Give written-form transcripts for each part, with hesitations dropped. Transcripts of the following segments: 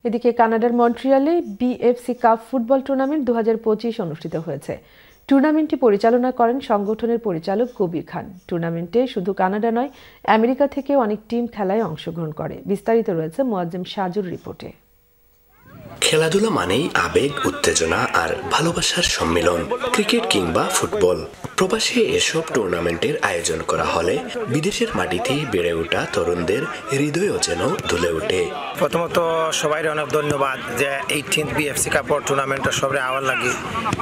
এদিকে কানাডার মন্ট্রিয়ালে BFC cup football tournament 2025 অনুষ্ঠিত হয়েছে। টুর্নামেন্টটি পরিচালনা করেন সংগঠনের পরিচালক কবির খান। টুর্নামেন্টে শুধু কানাডা নয়, আমেরিকা থেকেও অনেক টিম খেলায় অংশগ্রহণ করে। বিস্তারিত রয়েছে মোয়াজ্জেম সাজুর রিপোর্টে। খেলাধুলা মানেই আবেগ, উত্তেজনা আর ভালোবাসার সম্মিলন। ক্রিকেট কিংবা ফুটবল, প্রবাসে এসব টুর্নামেন্টের আয়োজন করা হলে বিদেশের মাটিতেই বেড়ে ওঠা তরুণদের হৃদয়ও যেন দুলে ওঠে। প্রথমত সবাই অনেক ধন্যবাদ যে 18th বিএফসি কাপ টুর্নামেন্টটা সবাই আওয়ার লাগে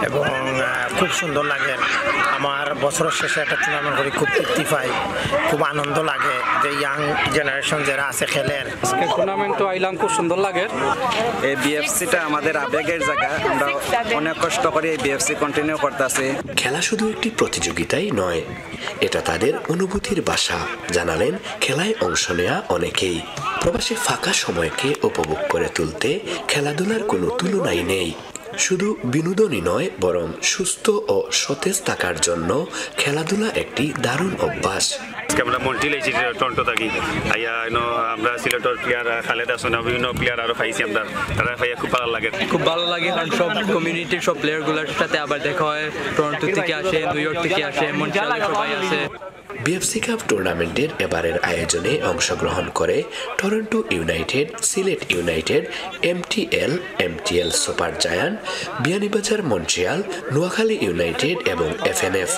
এবং খুব সুন্দর লাগে। আমার বছরের শেষে একটা টুর্নামেন্ট করে খুব তৃপ্তি পাই, খুব আনন্দ লাগে যে ইয়াং জেনারেশন যারা আছে খেলের। টুর্নামেন্ট তো আইলাম, খুব সুন্দর লাগে। এই বিএফসিটা আমাদের আবেগের জায়গা, আমরা অনেক কষ্ট করে এই বিএফসি কন্টিনিউ করতেছি। খেলা শুধু একটি প্রতিযোগিতাই নয়, এটা তাদের অনুভূতির ভাষা, জানালেন খেলায় অংশ নেয়া অনেকেই। প্রবাসে ফাঁকা সময়কে উপভোগ করে তুলতে খেলাধুলার কোনো তুলনাই নেই। শুধু বিনোদনই নয়, বরং সুস্থ ও সতেজ থাকার জন্য খেলাধুলা একটি দারুণ অভ্যাস। আমরা মন্ট্রিয়াল এসেছি, টরন্টো থাকি। আমরা সিলেটের প্লেয়ার খালেদ হাসান, বিভিন্ন প্লেয়ার আরো পাইছি আমরা, তারা পাইয়া খুব ভালো লাগে। খুব ভালো লাগে কারণ সব কমিউনিটির সব প্লেয়ারগুলোর সাথে আবার দেখা হয়। টরন্টো থেকে আসে, নিউ ইয়র্ক থেকে আসে, মন্ট্রিয়ালে সবাই আছে। বিএফসি কাপ টুর্নামেন্টের এবারের আয়োজনে অংশগ্রহণ করে Toronto United, Sylhet United, MTL super giant, Beanibazar Montreal, Noakhali United এবং এফএনএফ।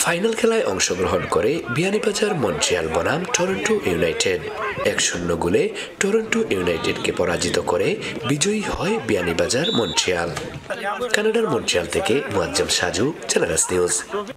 ফাইনাল খেলায় অংশগ্রহণ করে বিয়ানীবাজার মন্ট্রিয়াল বনাম টরন্টো ইউনাইটেড। 1-0 গোলে টরন্টো ইউনাইটেডকে পরাজিত করে বিজয়ী হয় বিয়ানীবাজার মন্ট্রিয়াল। কানাডার মন্ট্রিয়াল থেকে মোয়াজ্জেম সাজু, চ্যানেল নিউজ।